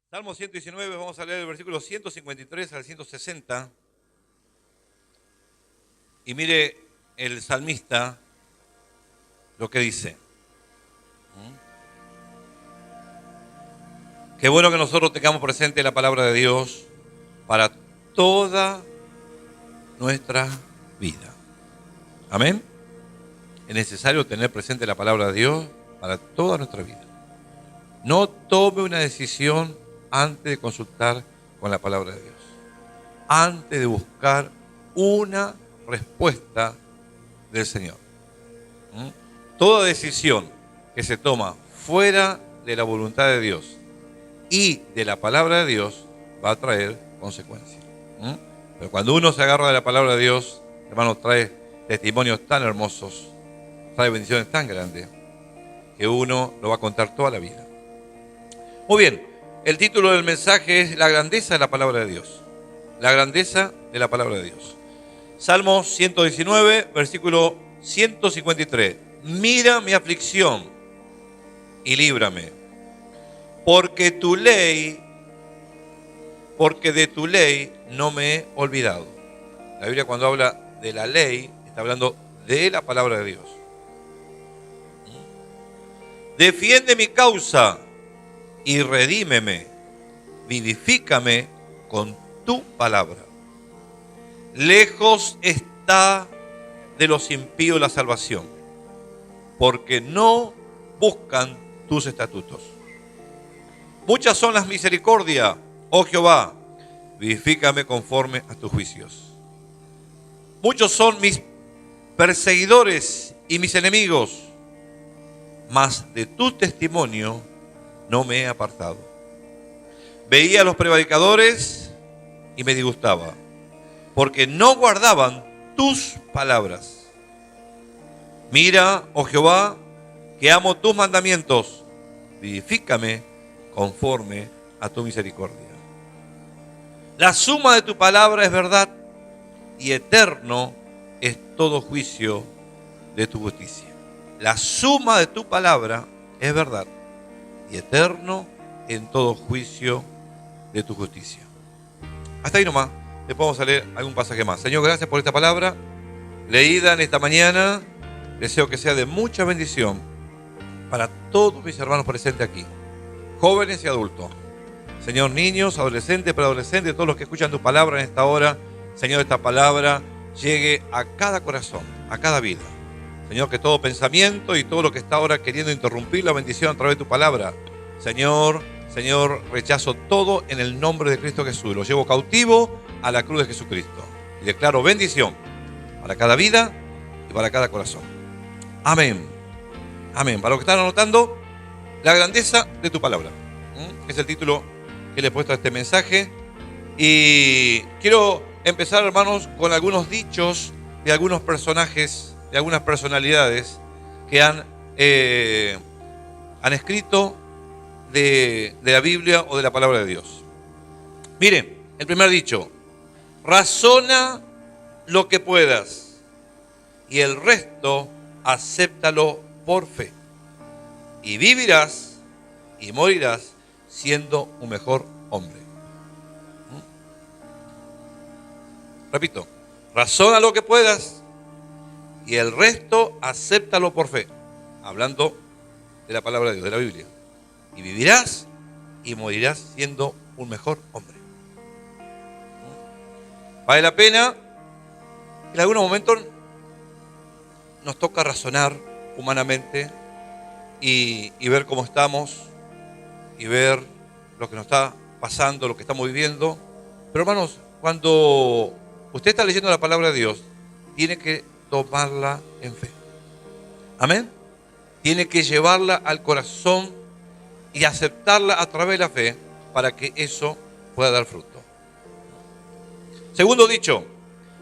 Salmo 119, vamos a leer el versículo 153 al 160. Y mire el salmista lo que dice. Qué bueno que nosotros tengamos presente la palabra de Dios para toda nuestra vida. Amén. Es necesario tener presente la palabra de Dios para toda nuestra vida. No tome una decisión antes de consultar con la palabra de Dios. Antes de buscar una respuesta del Señor. Toda decisión que se toma fuera de la voluntad de Dios y de la palabra de Dios va a traer consecuencias. Pero cuando uno se agarra de la palabra de Dios, hermano, trae testimonios tan hermosos, trae bendiciones tan grandes, que uno lo va a contar toda la vida. Muy bien, el título del mensaje es La grandeza de la palabra de Dios. La grandeza de la palabra de Dios. Salmo 119, versículo 153. Mira mi aflicción y líbrame, porque de tu ley no me he olvidado. La Biblia, cuando habla de la ley, está hablando de la palabra de Dios. Defiende mi causa y redímeme, vivifícame con tu palabra. Lejos está de los impíos la salvación, porque no buscan tus estatutos. Muchas son las misericordias, oh Jehová, vivifícame conforme a tus juicios. Muchos son mis perseguidores y mis enemigos, mas de tu testimonio no me he apartado. Veía a los prevaricadores y me disgustaba, porque no guardaban tus palabras. Mira, oh Jehová, que amo tus mandamientos, vivifícame conforme a tu misericordia. La suma de tu palabra es verdad, y eterno es todo juicio de tu justicia. La suma de tu palabra es verdad, y eterno en todo juicio de tu justicia. Hasta ahí nomás. Después vamos a leer algún pasaje más. Señor, gracias por esta palabra leída en esta mañana. Deseo que sea de mucha bendición para todos mis hermanos presentes aquí, jóvenes y adultos. Señor, niños, adolescentes, preadolescentes, todos los que escuchan tu palabra en esta hora. Señor, esta palabra llegue a cada corazón, a cada vida. Señor, que todo pensamiento y todo lo que está ahora queriendo interrumpir la bendición a través de tu palabra, Señor, rechazo todo en el nombre de Cristo Jesús. Lo llevo cautivo a la cruz de Jesucristo. Y declaro bendición para cada vida y para cada corazón. Amén. Amén. Para los que están anotando, la grandeza de tu palabra. Es el título que le he puesto a este mensaje. Y quiero empezar, hermanos, con algunos dichos de algunos personajes, de algunas personalidades que han escrito de la Biblia o de la palabra de Dios. Miren, el primer dicho: razona lo que puedas y el resto acéptalo por fe, y vivirás y morirás siendo un mejor hombre. Repito, razona lo que puedas y el resto acéptalo por fe, hablando de la palabra de Dios, de la Biblia, y vivirás y morirás siendo un mejor hombre. Vale la pena. En algunos momentos nos toca razonar humanamente y ver cómo estamos y ver lo que nos está pasando, lo que estamos viviendo. Pero hermanos, cuando usted está leyendo la palabra de Dios, tiene que tomarla en fe. Amén. Tiene que llevarla al corazón y aceptarla a través de la fe para que eso pueda dar fruto. Segundo dicho: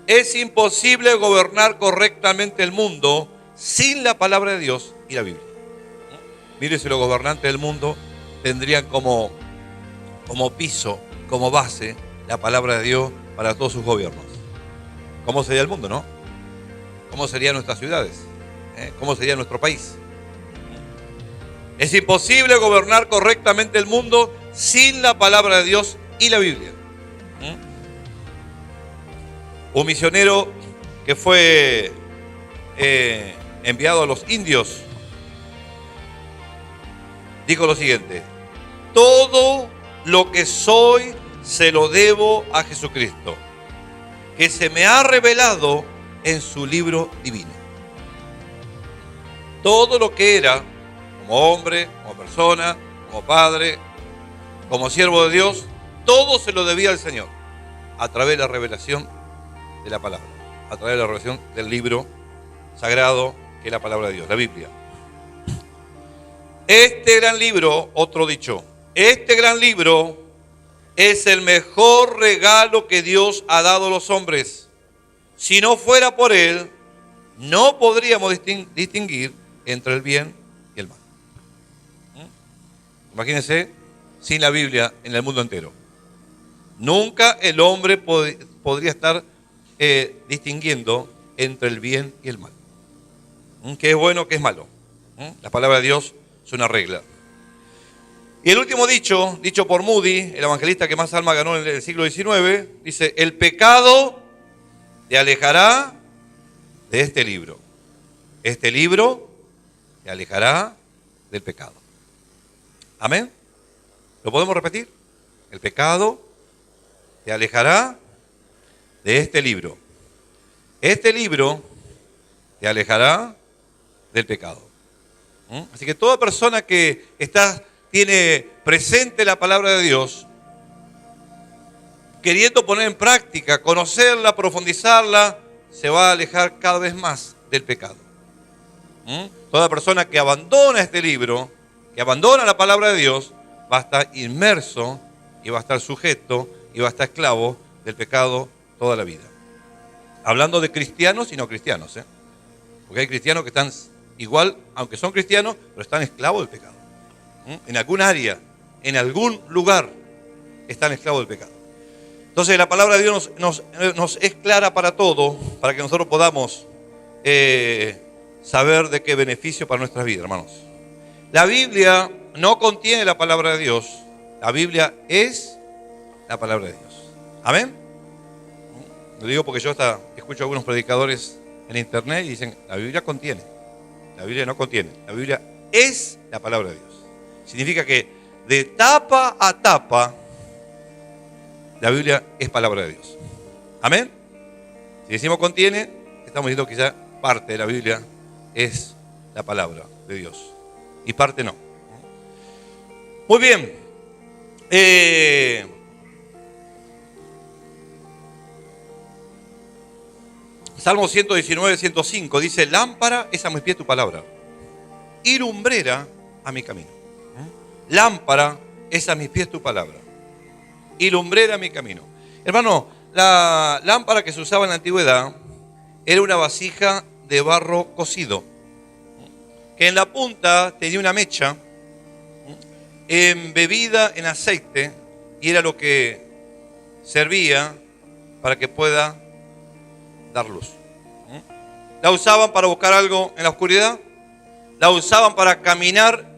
es imposible gobernar correctamente el mundo sin la palabra de Dios y la Biblia. Mire, si los gobernantes del mundo tendrían como piso, como base, la palabra de Dios para todos sus gobiernos. ¿Cómo sería el mundo, no? ¿Cómo serían nuestras ciudades? ¿Cómo sería nuestro país? Es imposible gobernar correctamente el mundo sin la palabra de Dios y la Biblia. Un misionero que fue enviado a los indios dijo lo siguiente: todo lo que soy se lo debo a Jesucristo, que se me ha revelado en su libro divino. Todo lo que era, como hombre, como persona, como padre, como siervo de Dios, todo se lo debía al Señor, a través de la revelación de la palabra, a través de la revelación del libro sagrado, que es la palabra de Dios, la Biblia. Este gran libro, otro dicho, este gran libro es el mejor regalo que Dios ha dado a los hombres. Si no fuera por él, no podríamos distinguir entre el bien y el mal. Imagínense, sin la Biblia en el mundo entero, nunca el hombre podría estar distinguiendo entre el bien y el mal. ¿Qué es bueno, qué es malo? La palabra de Dios es una regla. Y el último dicho por Moody, el evangelista que más alma ganó en el siglo XIX, dice: el pecado te alejará de este libro. Este libro te alejará del pecado. ¿Amén? ¿Lo podemos repetir? El pecado te alejará de este libro. Este libro te alejará del pecado. Así que toda persona que tiene presente la palabra de Dios, queriendo poner en práctica, conocerla, profundizarla, se va a alejar cada vez más del pecado. Toda persona que abandona este libro, que abandona la palabra de Dios, va a estar inmerso y va a estar sujeto y va a estar esclavo del pecado toda la vida. Hablando de cristianos y no cristianos, porque hay cristianos que están igual, aunque son cristianos, pero están esclavos del pecado. En algún área, en algún lugar, están esclavos del pecado. Entonces la palabra de Dios nos es clara para todo, para que nosotros podamos saber de qué beneficio para nuestras vidas, hermanos. La Biblia no contiene la palabra de Dios, la Biblia es la palabra de Dios. ¿Amén? Lo digo porque yo escucho a algunos predicadores en internet y dicen: la Biblia contiene. La Biblia no contiene, la Biblia es la palabra de Dios. Significa que de tapa a tapa, la Biblia es palabra de Dios. ¿Amén? Si decimos contiene, estamos diciendo que ya parte de la Biblia es la palabra de Dios y parte no. Muy bien. Salmo 119, 105 dice: lámpara es a mis pies tu palabra y lumbrera a mi camino. Lámpara es a mis pies tu palabra y lumbrera a mi camino. Hermano, la lámpara que se usaba en la antigüedad era una vasija de barro cocido, que en la punta tenía una mecha embebida en aceite, y era lo que servía para que pueda dar luz. La usaban para buscar algo en la oscuridad, la usaban para caminar,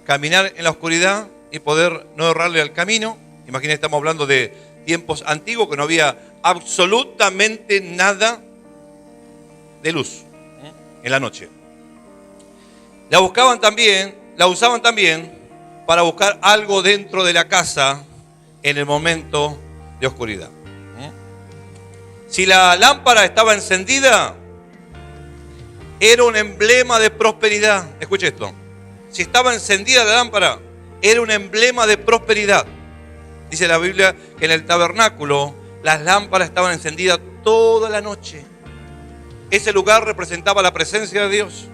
caminar en la oscuridad y poder no errarle al camino. Imagínense, estamos hablando de tiempos antiguos que no había absolutamente nada de luz en la noche. La usaban también para buscar algo dentro de la casa en el momento de oscuridad. Si la lámpara estaba encendida, era un emblema de prosperidad. Escuche esto. Si estaba encendida la lámpara, era un emblema de prosperidad. Dice la Biblia que en el tabernáculo las lámparas estaban encendidas toda la noche. Ese lugar representaba la presencia de Dios.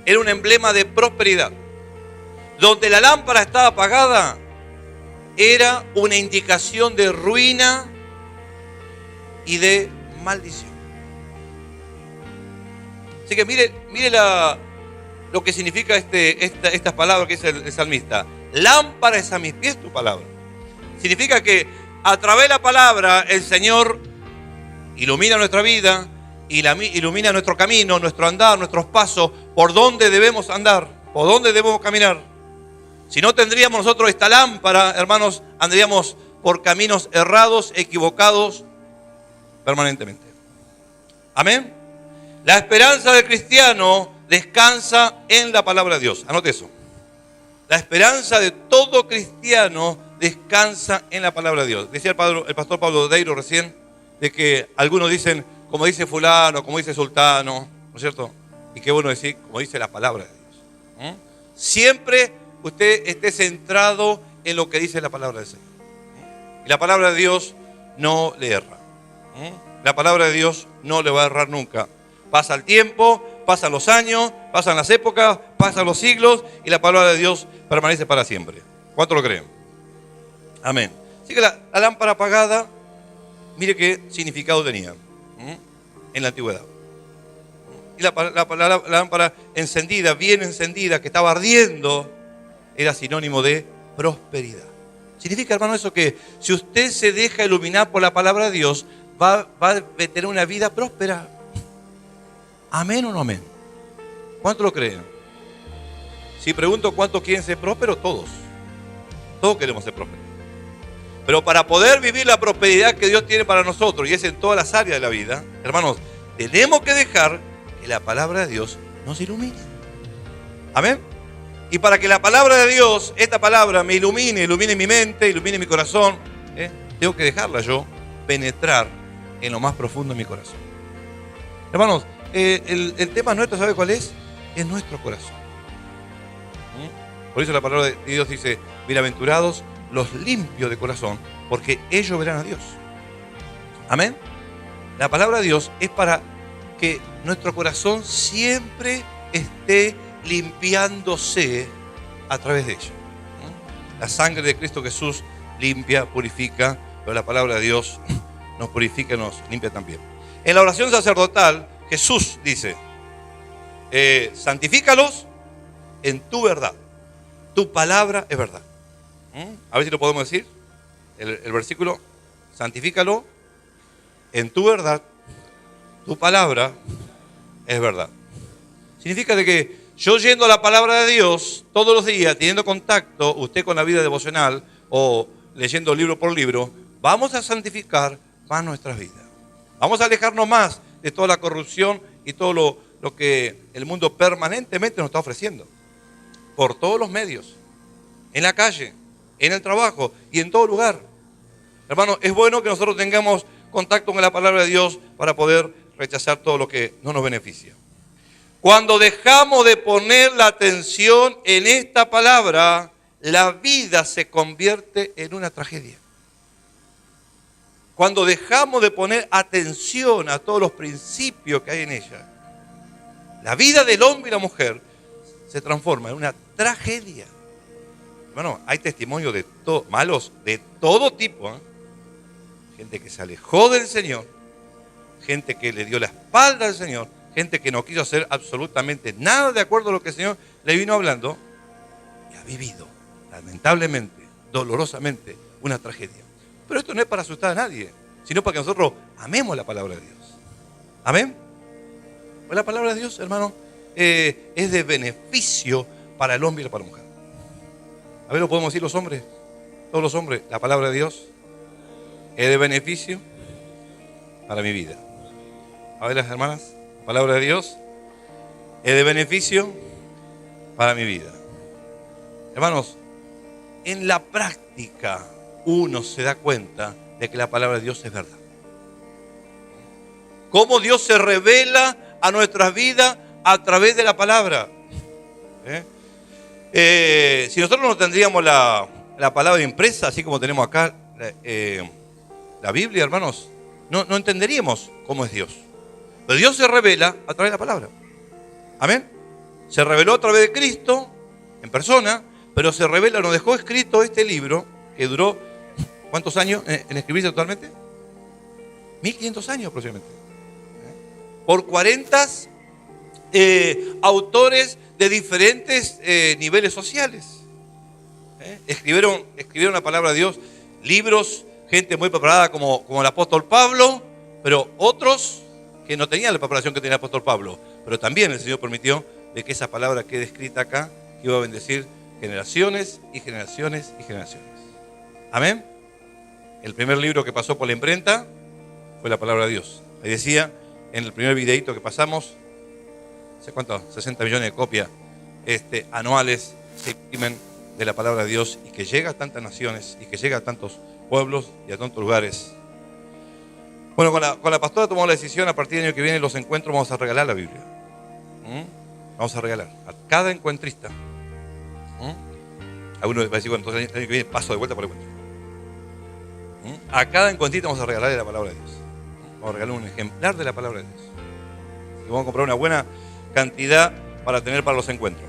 Era un emblema de prosperidad. Donde la lámpara estaba apagada, era una indicación de ruina y de maldición. Así que mire lo que significa estas palabras que dice el salmista. Lámpara es a mis pies tu palabra. Significa que a través de la palabra el Señor ilumina nuestra vida, ilumina nuestro camino, nuestro andar, nuestros pasos, por donde debemos andar. por dónde debemos caminar. Si no tendríamos nosotros esta lámpara, hermanos, andaríamos por caminos errados, equivocados, permanentemente. Amén. La esperanza del cristiano descansa en la palabra de Dios. Anote eso. La esperanza de todo cristiano descansa en la palabra de Dios. Decía el pastor Pablo Deiro recién, de que algunos dicen, como dice fulano, como dice sultano, ¿no es cierto? Y qué bueno decir, como dice la palabra de Dios. Siempre usted esté centrado en lo que dice la palabra del Señor. Y la palabra de Dios no le erra. La palabra de Dios no le va a errar nunca. Pasa el tiempo, pasan los años, pasan las épocas, pasan los siglos y la palabra de Dios permanece para siempre. ¿Cuánto lo creen? Amén. Así que la lámpara apagada, mire qué significado tenía en la antigüedad. Y la lámpara encendida, bien encendida, que estaba ardiendo, era sinónimo de prosperidad. Significa, hermano, eso que si usted se deja iluminar por la palabra de Dios, va a tener una vida próspera. ¿Amén o no amén? ¿Cuánto lo creen? Si pregunto cuántos quieren ser prósperos, todos. Todos queremos ser prósperos. Pero para poder vivir la prosperidad que Dios tiene para nosotros, y es en todas las áreas de la vida, hermanos, tenemos que dejar que la palabra de Dios nos ilumine. ¿Amén? Y para que la palabra de Dios, esta palabra me ilumine mi mente, ilumine mi corazón, tengo que dejarla yo penetrar en lo más profundo de mi corazón. Hermanos, el tema nuestro, ¿sabe cuál es? Es nuestro corazón. Por eso la palabra de Dios dice, bienaventurados los limpios de corazón, porque ellos verán a Dios. Amén. La palabra de Dios es para que nuestro corazón siempre esté limpiándose a través de ella. La sangre de Cristo Jesús limpia, purifica, pero la palabra de Dios nos purifica y nos limpia también. En la oración sacerdotal, Jesús dice, santifícalos en tu verdad. Tu palabra es verdad. A ver si lo podemos decir. El versículo, santifícalo en tu verdad. Tu palabra es verdad. Significa de que yo yendo a la palabra de Dios todos los días, teniendo contacto, usted con la vida devocional o leyendo libro por libro, vamos a santificar más nuestras vidas. Vamos a alejarnos más de toda la corrupción y todo lo que el mundo permanentemente nos está ofreciendo. Por todos los medios, en la calle, en el trabajo y en todo lugar. Hermanos, es bueno que nosotros tengamos contacto con la palabra de Dios para poder rechazar todo lo que no nos beneficia. Cuando dejamos de poner la atención en esta palabra, la vida se convierte en una tragedia. Cuando dejamos de poner atención a todos los principios que hay en ella, la vida del hombre y la mujer se transforma en una tragedia. Bueno, hay testimonios malos de todo tipo. Gente que se alejó del Señor, gente que le dio la espalda al Señor, gente que no quiso hacer absolutamente nada de acuerdo a lo que el Señor le vino hablando y ha vivido, lamentablemente, dolorosamente, una tragedia. Pero esto no es para asustar a nadie, sino para que nosotros amemos la palabra de Dios. ¿Amén? Pues la palabra de Dios, hermano, es de beneficio para el hombre y para la mujer. A ver, ¿lo podemos decir los hombres? Todos los hombres, la palabra de Dios es de beneficio para mi vida. A ver, las hermanas, la palabra de Dios es de beneficio para mi vida. Hermanos, en la práctica uno se da cuenta de que la palabra de Dios es verdad. Cómo Dios se revela a nuestras vidas a través de la palabra. Si nosotros no tendríamos la palabra impresa, así como tenemos acá la Biblia, hermanos, no entenderíamos cómo es Dios. Pero Dios se revela a través de la palabra. Amén. Se reveló a través de Cristo en persona, pero se revela, nos dejó escrito este libro que duró, ¿cuántos años en escribirse totalmente? 1500 años aproximadamente. Por 40 autores de diferentes niveles sociales. Escribieron la palabra de Dios, libros, gente muy preparada como el apóstol Pablo, pero otros que no tenían la preparación que tenía el apóstol Pablo. Pero también el Señor permitió de que esa palabra quede escrita acá que iba a bendecir generaciones y generaciones y generaciones. Amén. El primer libro que pasó por la imprenta fue la palabra de Dios. Ahí decía, en el primer videíto que pasamos, no sé cuánto, 60 millones de copias anuales se imprimen de la palabra de Dios y que llega a tantas naciones y que llega a tantos pueblos y a tantos lugares. Bueno, con la pastora tomamos la decisión, a partir del año que viene, los encuentros vamos a regalar la Biblia. Vamos a regalar a cada encuentrista. Alguno va a decir, bueno, entonces el año que viene paso de vuelta por el encuentro. A cada encuentrista vamos a regalarle la palabra de Dios. Vamos a regalar un ejemplar de la palabra de Dios. Y vamos a comprar una buena cantidad para tener para los encuentros.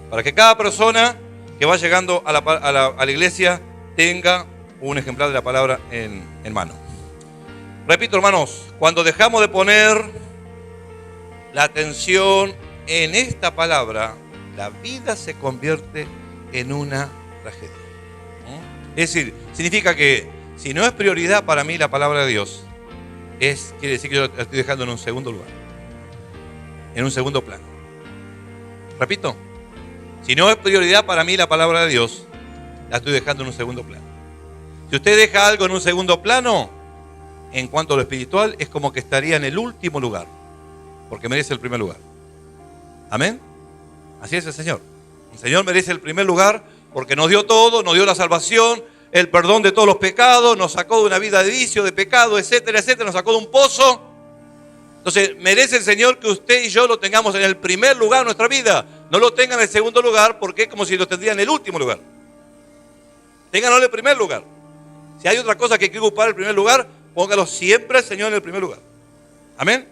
Para que cada persona que va llegando a la iglesia tenga un ejemplar de la palabra en mano. Repito, hermanos, cuando dejamos de poner la atención en esta palabra, la vida se convierte en una tragedia. Es decir, significa que si no es prioridad para mí la palabra de Dios, quiere decir que yo la estoy dejando en un segundo lugar, en un segundo plano. Repito, si no es prioridad para mí la palabra de Dios, la estoy dejando en un segundo plano. Si usted deja algo en un segundo plano, en cuanto a lo espiritual, es como que estaría en el último lugar, porque merece el primer lugar. Amén. Así es el Señor. El Señor merece el primer lugar porque nos dio todo, nos dio la salvación, el perdón de todos los pecados, nos sacó de una vida de vicio, de pecado, etcétera, etcétera, nos sacó de un pozo. Entonces, merece el Señor que usted y yo lo tengamos en el primer lugar de nuestra vida. No lo tengan en el segundo lugar porque es como si lo tendría en el último lugar. Ténganlo en el primer lugar. Si hay otra cosa que hay que ocupar el primer lugar, póngalo siempre al Señor en el primer lugar. Amén.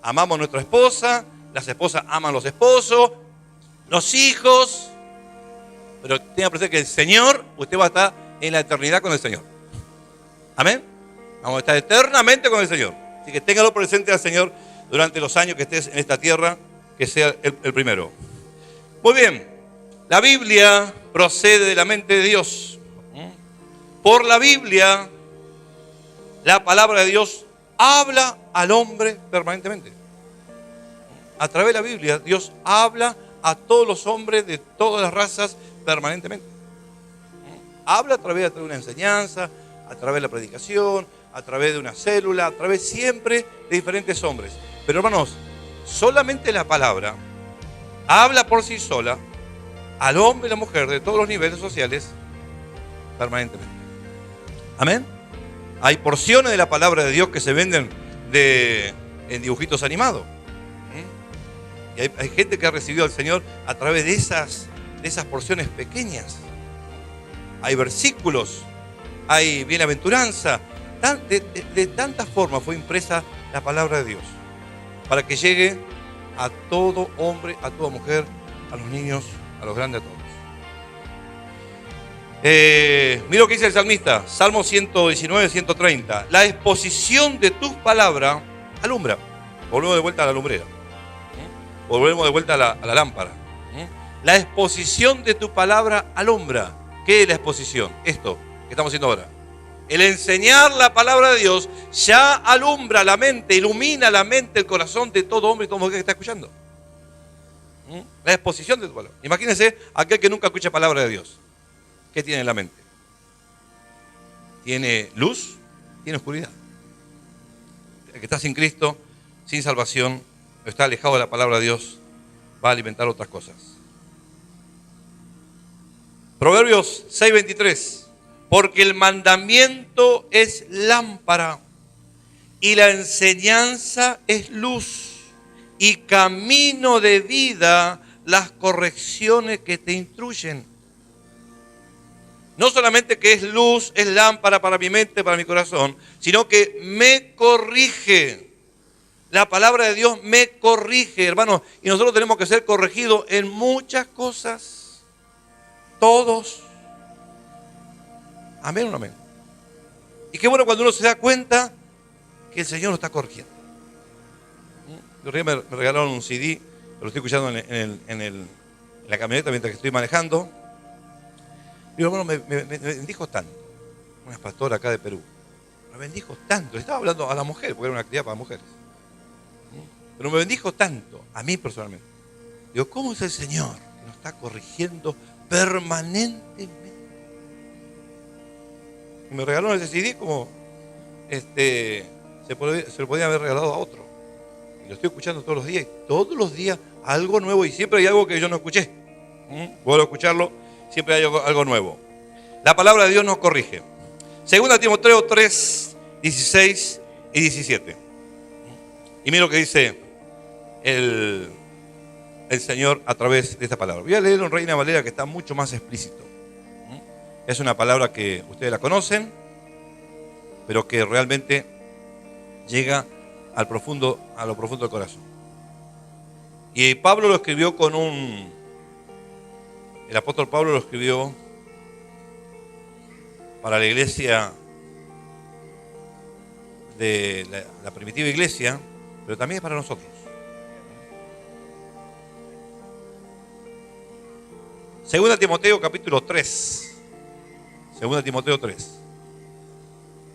Amamos a nuestra esposa, las esposas aman a los esposos, los hijos. Pero tenga presente que el Señor, usted va a estar en la eternidad con el Señor. Amén. Vamos a estar eternamente con el Señor. Así que téngalo presente al Señor durante los años que estés en esta tierra, que sea el primero. Muy bien. La Biblia procede de la mente de Dios. Por la Biblia, la palabra de Dios habla al hombre permanentemente. A través de la Biblia, Dios habla a todos los hombres de todas las razas permanentemente. Habla a través de una enseñanza, a través de la predicación, a través de una célula, a través siempre de diferentes hombres. Pero hermanos, solamente la palabra habla por sí sola al hombre y la mujer de todos los niveles sociales permanentemente. Amén. Hay porciones de la palabra de Dios que se venden en dibujitos animados. Y hay gente que ha recibido al Señor a través de esas porciones pequeñas. Hay versículos, hay bienaventuranza. De tantas formas fue impresa la palabra de Dios para que llegue a todo hombre, a toda mujer, a los niños, a los grandes, a todos. Mira lo que dice el salmista, Salmo 119, 130. La exposición de tus palabras alumbra. Volvemos de vuelta a la lumbrera. Volvemos de vuelta a la lámpara. La exposición de tu palabra alumbra. ¿Qué es la exposición? Esto que estamos haciendo ahora. El enseñar la palabra de Dios ya alumbra la mente, ilumina la mente, el corazón de todo hombre y toda mujer que está escuchando. La exposición de tu palabra. Imagínense aquel que nunca escucha palabra de Dios. ¿Qué tiene en la mente? ¿Tiene luz? ¿Tiene oscuridad? El que está sin Cristo, sin salvación, está alejado de la palabra de Dios, va a alimentar otras cosas. Proverbios 6:23. Porque el mandamiento es lámpara y la enseñanza es luz y camino de vida las correcciones que te instruyen. No solamente que es luz, es lámpara para mi mente, para mi corazón, sino que me corrige. La palabra de Dios me corrige, hermanos, y nosotros tenemos que ser corregidos en muchas cosas. Todos. Amén o no amén. Y qué bueno cuando uno se da cuenta que el Señor lo está corrigiendo. El otro día me regalaron un CD, lo estoy escuchando en la camioneta mientras que estoy manejando. Y hermano, me bendijo tanto. Una pastora acá de Perú. Me bendijo tanto. Le estaba hablando a la mujer, porque era una actividad para mujeres. Pero me bendijo tanto, a mí personalmente. Digo, ¿cómo es el Señor que nos está corrigiendo permanentemente. Y me regaló ese CD como se lo podía haber regalado a otro. Y lo estoy escuchando todos los días. Y todos los días algo nuevo. Y siempre hay algo que yo no escuché. Puedo escucharlo. Siempre hay algo nuevo. La palabra de Dios nos corrige. 2 Timoteo 3, 16 y 17. Y mira lo que dice el Señor a través de esta palabra. Voy a leer en Reina Valera, que está mucho más explícito. Es una palabra que ustedes la conocen, pero que realmente llega a lo profundo del corazón. Y Pablo lo escribió el apóstol Pablo lo escribió para la iglesia de la primitiva iglesia, pero también es para nosotros. 2 Timoteo capítulo 3. 2 Timoteo 3.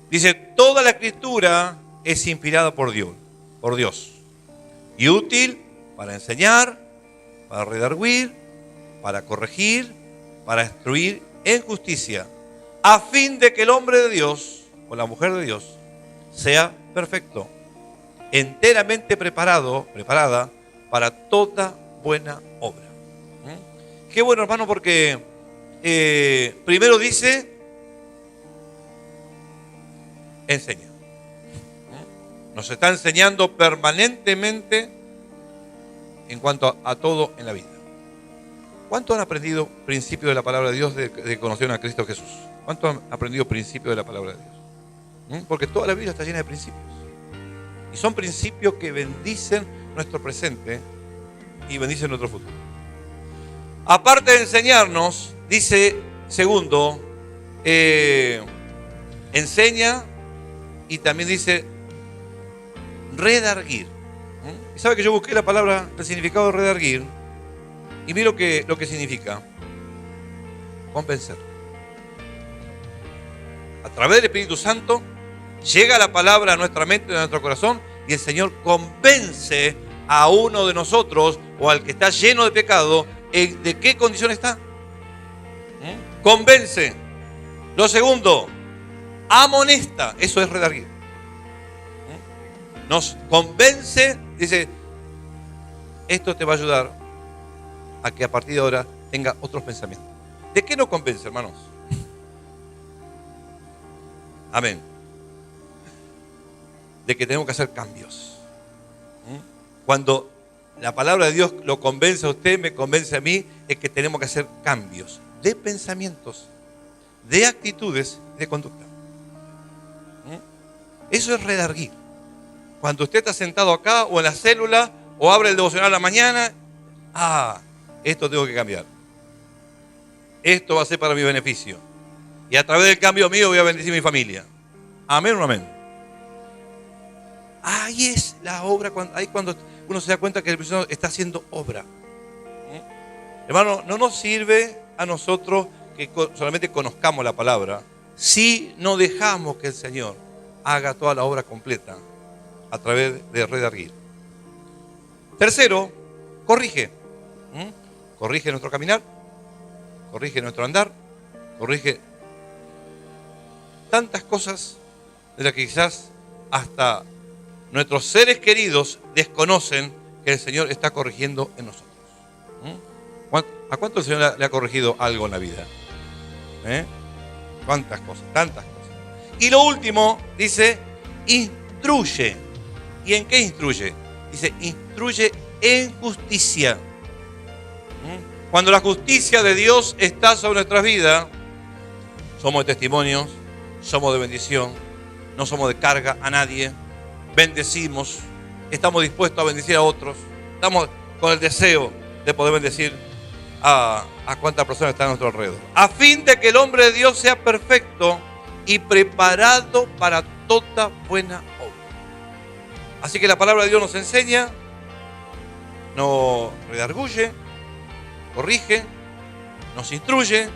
Dice, toda la escritura es inspirada por Dios, y útil para enseñar, para redarguir, para corregir, para instruir en justicia, a fin de que el hombre de Dios o la mujer de Dios sea perfecto, enteramente preparada para toda buena obra. Qué bueno, hermano, porque primero dice, enseña. Nos está enseñando permanentemente en cuanto a todo en la vida. ¿Cuánto han aprendido principios de la palabra de Dios de conocer a Cristo Jesús? ¿Cuánto han aprendido principios de la palabra de Dios? Porque toda la Biblia está llena de principios. Y son principios que bendicen nuestro presente y bendicen nuestro futuro. Aparte de enseñarnos, dice, segundo, enseña, y también dice redarguir. ¿Y sabe que yo busqué la palabra, el significado de redarguir? Y mira lo que significa. Convencer. A través del Espíritu Santo llega la palabra a nuestra mente, a nuestro corazón, y el Señor convence a uno de nosotros o al que está lleno de pecado. ¿De qué condición está? Convence. Lo segundo, amonesta. Eso es redarguir. Nos convence, dice, esto te va a ayudar a que a partir de ahora tenga otros pensamientos. ¿De qué nos convence, hermanos? Amén. De que tenemos que hacer cambios. Cuando la palabra de Dios lo convence a usted, me convence a mí, es que tenemos que hacer cambios de pensamientos, de actitudes, de conducta. Eso es redarguir. Cuando usted está sentado acá o en la célula o abre el devocional a la mañana, esto tengo que cambiar. Esto va a ser para mi beneficio. Y a través del cambio mío voy a bendecir a mi familia. Amén o no amén. Ahí es la obra, ahí cuando uno se da cuenta que el Señor está haciendo obra. Hermano, no nos sirve a nosotros que solamente conozcamos la palabra si no dejamos que el Señor haga toda la obra completa a través de redarguir. Tercero, corrige. Corrige nuestro caminar, corrige nuestro andar, corrige tantas cosas de las que quizás hasta nuestros seres queridos desconocen que el Señor está corrigiendo en nosotros. ¿A cuánto el Señor le ha corregido algo en la vida? ¿Cuántas cosas? Tantas cosas. Y lo último, dice, instruye. ¿Y en qué instruye? Dice, instruye en justicia. Cuando la justicia de Dios está sobre nuestras vidas, somos de testimonios, somos de bendición, no somos de carga a nadie, bendecimos, estamos dispuestos a bendecir a otros, estamos con el deseo de poder bendecir a cuántas personas están a nuestro alrededor, a fin de que el hombre de Dios sea perfecto y preparado para toda buena obra. Así que la palabra de Dios nos enseña, nos redarguye, corrige, nos instruye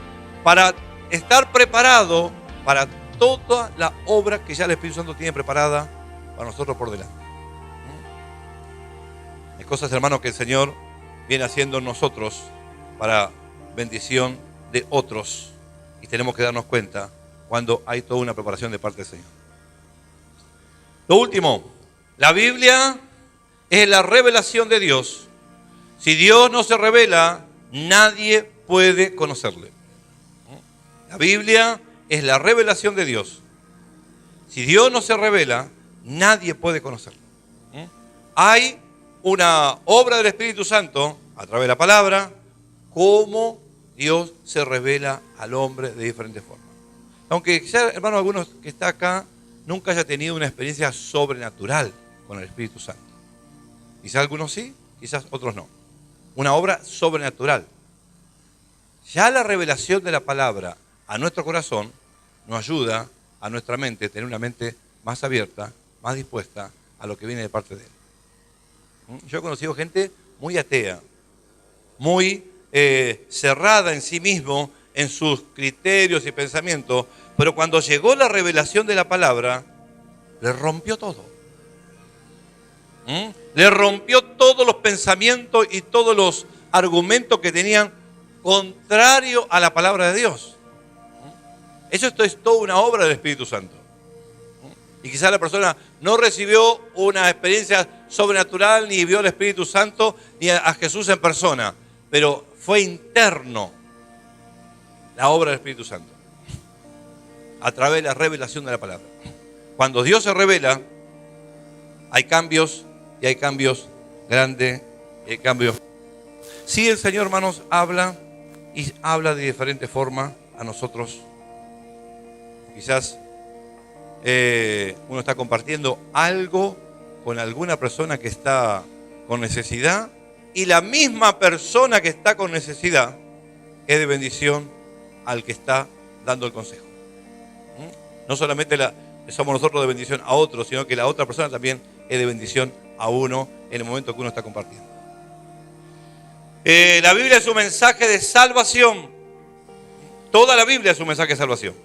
para estar preparado para toda la obra que ya el Espíritu Santo tiene preparada para nosotros por delante. Hay cosas, hermanos, que el Señor viene haciendo en nosotros para bendición de otros. Y tenemos que darnos cuenta cuando hay toda una preparación de parte del Señor. Lo último, la Biblia es la revelación de Dios. Si Dios no se revela, nadie puede conocerle. La Biblia es la revelación de Dios. Si Dios no se revela, nadie puede conocerlo. Hay una obra del Espíritu Santo a través de la palabra, cómo Dios se revela al hombre de diferentes formas. Aunque quizás, hermano, algunos que está acá nunca haya tenido una experiencia sobrenatural con el Espíritu Santo. Quizás algunos sí, quizás otros no. Una obra sobrenatural. Ya la revelación de la palabra a nuestro corazón nos ayuda a nuestra mente a tener una mente más abierta, más dispuesta a lo que viene de parte de Él. Yo he conocido gente muy atea, muy cerrada en sí mismo, en sus criterios y pensamientos, pero cuando llegó la revelación de la palabra, le rompió todo. Le rompió todos los pensamientos y todos los argumentos que tenían contrario a la palabra de Dios. Esto es toda una obra del Espíritu Santo. Y quizás la persona no recibió una experiencia sobrenatural, ni vio al Espíritu Santo, ni a Jesús en persona, pero fue interno la obra del Espíritu Santo, a través de la revelación de la palabra. Cuando Dios se revela, hay cambios, y hay cambios grandes, y hay cambios. Sí, el Señor, hermanos, habla, y habla de diferentes formas a nosotros. Quizás uno está compartiendo algo con alguna persona que está con necesidad, y la misma persona que está con necesidad es de bendición al que está dando el consejo. No solamente somos nosotros de bendición a otros, sino que la otra persona también es de bendición a uno en el momento que uno está compartiendo. La Biblia es un mensaje de salvación. Toda la Biblia es un mensaje de salvación.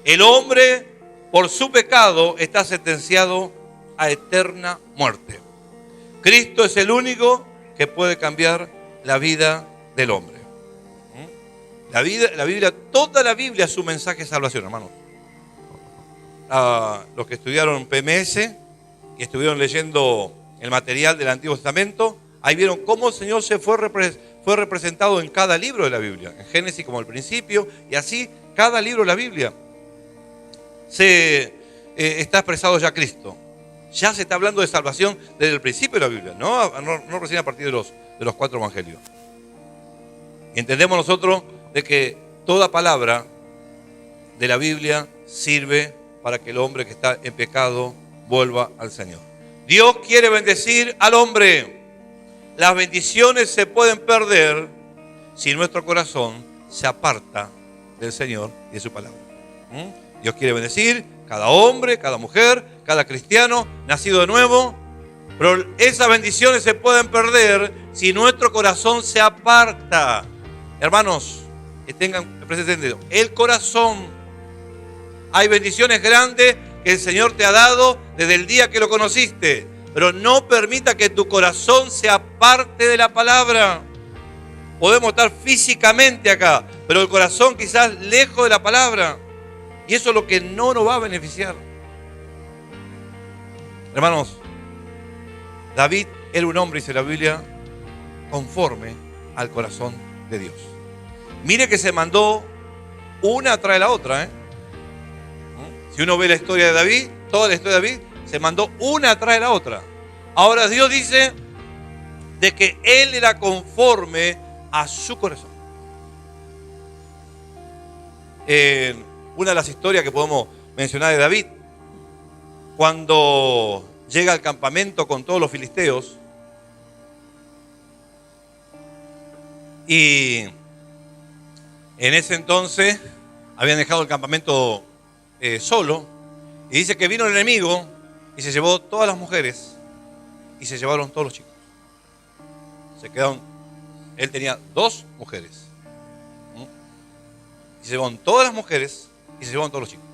El hombre, por su pecado, está sentenciado a eterna muerte. Cristo es el único que puede cambiar la vida del hombre. La Biblia, toda la Biblia es un mensaje de salvación, hermanos. Los que estudiaron PMS y estuvieron leyendo el material del Antiguo Testamento, ahí vieron cómo el Señor se fue representado en cada libro de la Biblia. En Génesis como el principio, y así cada libro de la Biblia está expresado ya Cristo. Ya se está hablando de salvación desde el principio de la Biblia, no recién a partir de los 4 evangelios. Y entendemos nosotros de que toda palabra de la Biblia sirve para que el hombre que está en pecado vuelva al Señor. Dios quiere bendecir al hombre. Las bendiciones se pueden perder si nuestro corazón se aparta del Señor y de su palabra. Dios quiere bendecir cada hombre, cada mujer, cada cristiano nacido de nuevo, pero esas bendiciones se pueden perder si nuestro corazón se aparta. Hermanos, que tengan presente el corazón. Hay bendiciones grandes que el Señor te ha dado desde el día que lo conociste, pero no permita que tu corazón se aparte de la palabra. Podemos estar físicamente acá, pero el corazón quizás lejos de la palabra. Y eso es lo que no nos va a beneficiar. Hermanos, David era un hombre, dice la Biblia, conforme al corazón de Dios. Mire que se mandó una tras la otra. Si uno ve la historia de David, toda la historia de David, se mandó una tras la otra. Ahora Dios dice de que él era conforme a su corazón. Una de las historias que podemos mencionar de David, cuando llega al campamento con todos los filisteos y en ese entonces habían dejado el campamento solo, y dice que vino el enemigo y se llevó todas las mujeres y se llevaron todos los chicos. Se quedaron, él tenía 2 mujeres. Y se llevaron todas las mujeres y se llevaron todos los chicos.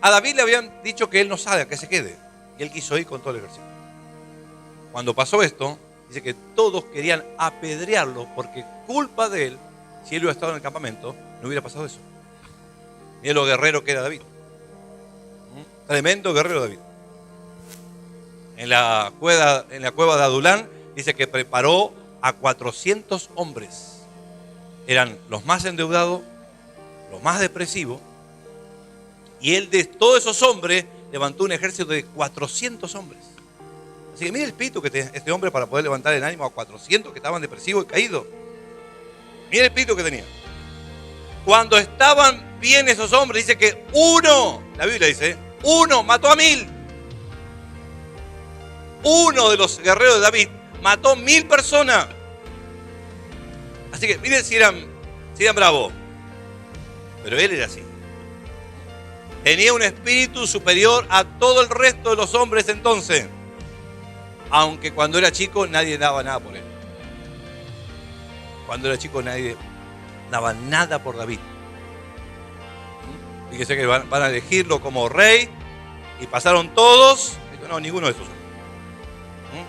A David le habían dicho que él no salga, que se quede. Y él quiso ir con todo el ejército. Cuando pasó esto, dice que todos querían apedrearlo porque culpa de él, si él hubiera estado en el campamento, no hubiera pasado eso. Mira lo guerrero que era David. Tremendo guerrero David. En la cueva de Adulán dice que preparó a 400 hombres. Eran los más endeudados, los más depresivos. Y él de todos esos hombres levantó un ejército de 400 hombres. Así que mire el espíritu que tenía este hombre para poder levantar el ánimo a 400 que estaban depresivos y caídos. Mire el espíritu que tenía. Cuando estaban bien esos hombres, dice que uno, la Biblia dice, uno mató a 1000. Uno de los guerreros de David mató 1000 personas. Así que miren si eran bravos. Pero él era así. Tenía un espíritu superior a todo el resto de los hombres entonces. Aunque cuando era chico nadie daba nada por él. Cuando era chico nadie daba nada por David. Fíjense que van a elegirlo como rey. Y pasaron todos. No, ninguno de esos.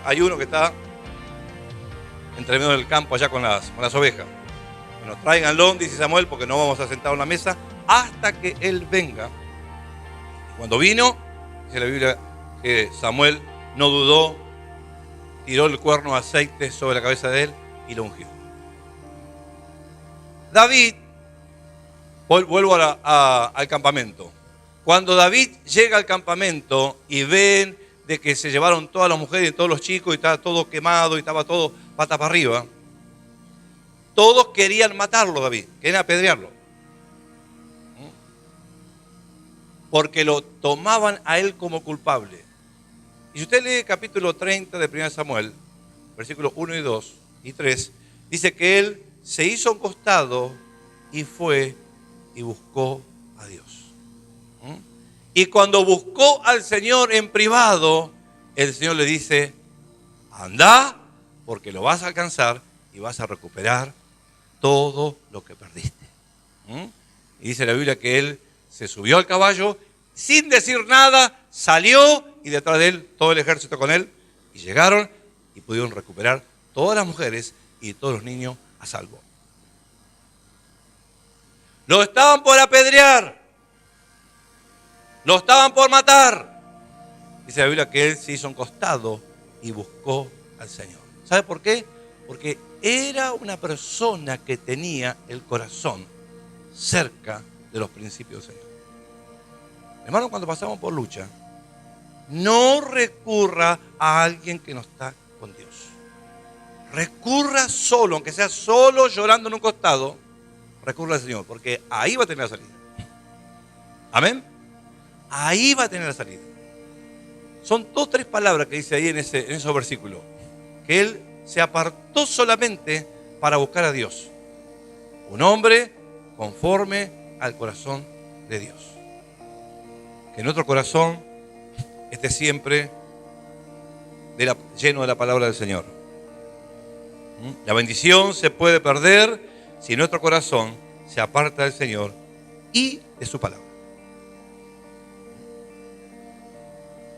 Hay uno que está entre medio del campo allá con las ovejas. Bueno, tráiganlo, dice Samuel, porque no vamos a sentar en la mesa hasta que él venga. Cuando vino, dice la Biblia que Samuel no dudó, tiró el cuerno de aceite sobre la cabeza de él y lo ungió. David, vuelvo al campamento. Cuando David llega al campamento y ven de que se llevaron todas las mujeres y todos los chicos y estaba todo quemado y estaba todo pata para arriba, todos querían matarlo, David, querían apedrearlo. Porque lo tomaban a él como culpable. Y si usted lee el capítulo 30 de 1 Samuel, versículos 1 y 2 y 3, dice que él se hizo un costado y fue y buscó a Dios. Y cuando buscó al Señor en privado, el Señor le dice, anda, porque lo vas a alcanzar y vas a recuperar todo lo que perdiste. Y dice la Biblia que él se subió al caballo, sin decir nada, salió y detrás de él todo el ejército con él. Y llegaron y pudieron recuperar todas las mujeres y todos los niños a salvo. Lo estaban por apedrear. Lo estaban por matar. Dice la Biblia que él se hizo un costado y buscó al Señor. ¿Sabe por qué? Porque era una persona que tenía el corazón cerca de los principios del Señor. Hermano, cuando pasamos por lucha, no recurra a alguien que no está con Dios. Recurra solo, aunque sea solo llorando en un costado, recurra al Señor, porque ahí va a tener la salida. Amén. Ahí va a tener la salida. Son 2 o 3 palabras que dice ahí en esos versículos. Que él se apartó solamente para buscar a Dios. Un hombre conforme al corazón de Dios. Que nuestro corazón esté siempre lleno de la palabra del Señor. La bendición se puede perder si nuestro corazón se aparta del Señor y de su palabra.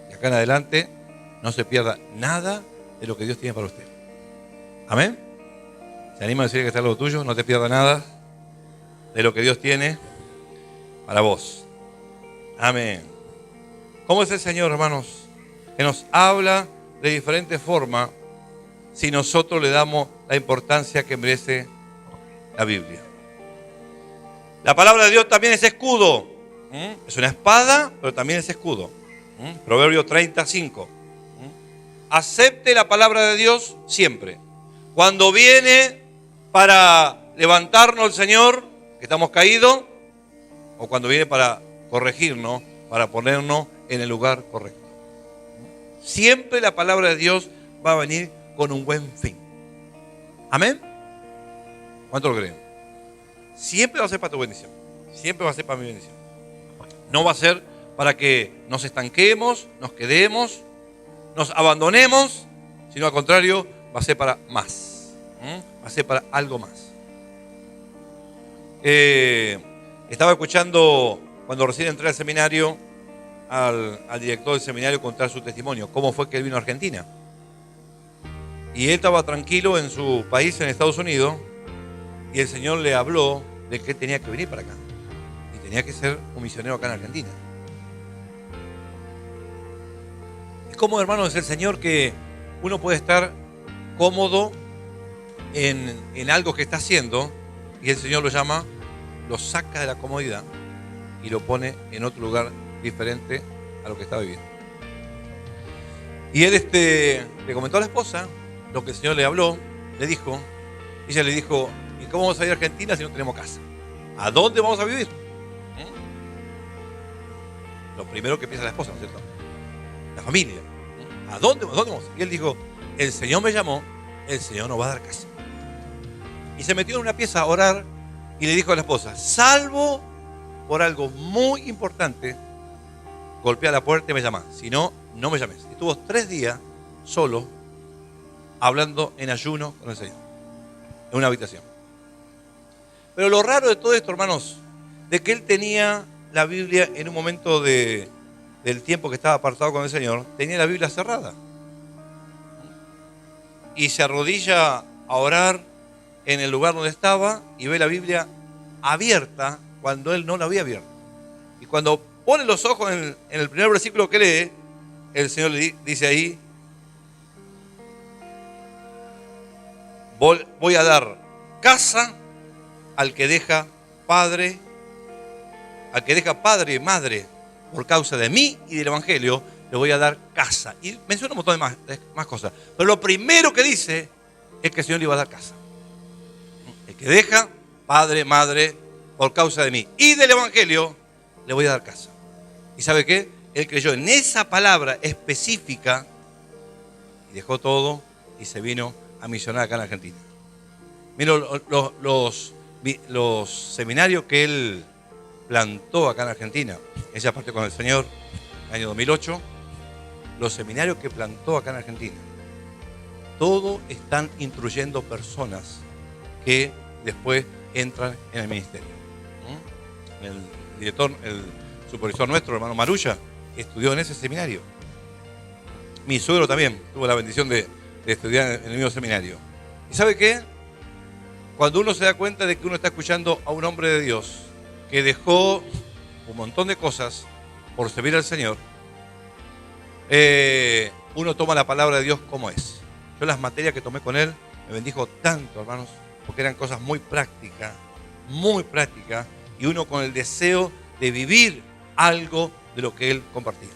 Y acá en adelante no se pierda nada de lo que Dios tiene para usted. Amén. ¿Se anima a decir que está algo tuyo? No te pierda nada de lo que Dios tiene para vos. Amén. ¿Cómo es el Señor, hermanos? Que nos habla de diferentes formas si nosotros le damos la importancia que merece la Biblia. La palabra de Dios también es escudo. Es una espada, pero también es escudo. Proverbio 35. Acepte la palabra de Dios siempre. Cuando viene para levantarnos el Señor, que estamos caídos, o cuando viene para corregirnos, para ponernos en el lugar correcto. Siempre la palabra de Dios va a venir con un buen fin. ¿Amén? ¿Cuánto lo creen? Siempre va a ser para tu bendición. Siempre va a ser para mi bendición. No va a ser para que nos estanquemos, nos quedemos, nos abandonemos, sino al contrario, va a ser para más. Va a ser para algo más. Estaba escuchando cuando recién entré al seminario al director del seminario contar su testimonio, cómo fue que él vino a Argentina. Y él estaba tranquilo en su país, en Estados Unidos, y el Señor le habló de que él tenía que venir para acá. Y tenía que ser un misionero acá en Argentina. Es como, hermanos, es el Señor que uno puede estar cómodo en algo que está haciendo, y el Señor lo llama, lo saca de la comodidad y lo pone en otro lugar diferente a lo que estaba viviendo. Y él le comentó a la esposa lo que el Señor le habló, le dijo. Ella le dijo: ¿y cómo vamos a ir a Argentina si no tenemos casa? ¿A dónde vamos a vivir? Lo primero que piensa la esposa, ¿no es cierto? La familia. ¿A dónde vamos? Y él dijo: el Señor me llamó, el Señor nos va a dar casa. Y se metió en una pieza a orar y le dijo a la esposa: salvo por algo muy importante, golpea la puerta y me llama. Si no, no me llames. Y estuvo 3 días solo, hablando en ayuno con el Señor, en una habitación. Pero lo raro de todo esto, hermanos, de que él tenía la Biblia en un momento del tiempo que estaba apartado con el Señor, tenía la Biblia cerrada. Y se arrodilla a orar en el lugar donde estaba y ve la Biblia abierta cuando él no la había abierto. Y cuando pone los ojos en el primer versículo que lee, el Señor le dice ahí: voy a dar casa al que deja padre y madre por causa de mí y del Evangelio, le voy a dar casa. Y menciona un montón de más cosas. Pero lo primero que dice es que el Señor le iba a dar casa. El que deja padre, madre, por causa de mí y del Evangelio, le voy a dar casa. ¿Y sabe qué? Él creyó en esa palabra específica y dejó todo y se vino a misionar acá en Argentina. Mira los seminarios que él plantó acá en Argentina. Ella partió con el Señor en el año 2008. Los seminarios que plantó acá en Argentina, todos están instruyendo personas que después entran en el ministerio. El supervisor nuestro, hermano Marulla, estudió en ese seminario. Mi suegro también tuvo la bendición de estudiar en el mismo seminario. ¿Y sabe qué? Cuando uno se da cuenta de que uno está escuchando a un hombre de Dios que dejó un montón de cosas por servir al Señor, uno toma la palabra de Dios como es. Yo las materias que tomé con él me bendijo tanto, hermanos, porque eran cosas muy prácticas, y uno con el deseo de vivir algo de lo que él compartía.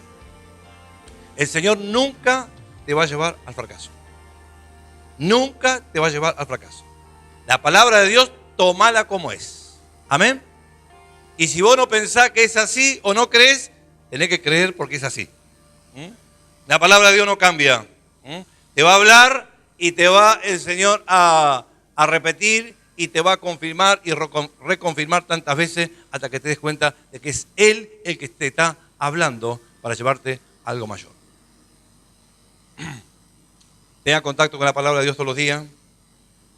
El Señor nunca te va a llevar al fracaso. Nunca te va a llevar al fracaso. La palabra de Dios, tómala como es. Amén. Y si vos no pensás que es así o no crees, tenés que creer porque es así. La palabra de Dios no cambia. Te va a hablar y te va el Señor a repetir y te va a confirmar y reconfirmar tantas veces hasta que te des cuenta de que es Él el que te está hablando para llevarte a algo mayor. Tenga contacto con la palabra de Dios todos los días.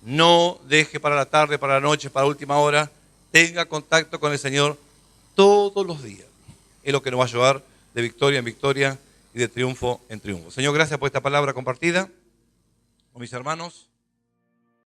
No deje para la tarde, para la noche, para la última hora. Tenga contacto con el Señor todos los días. Es lo que nos va a llevar de victoria en victoria y de triunfo en triunfo. Señor, gracias por esta palabra compartida con mis hermanos.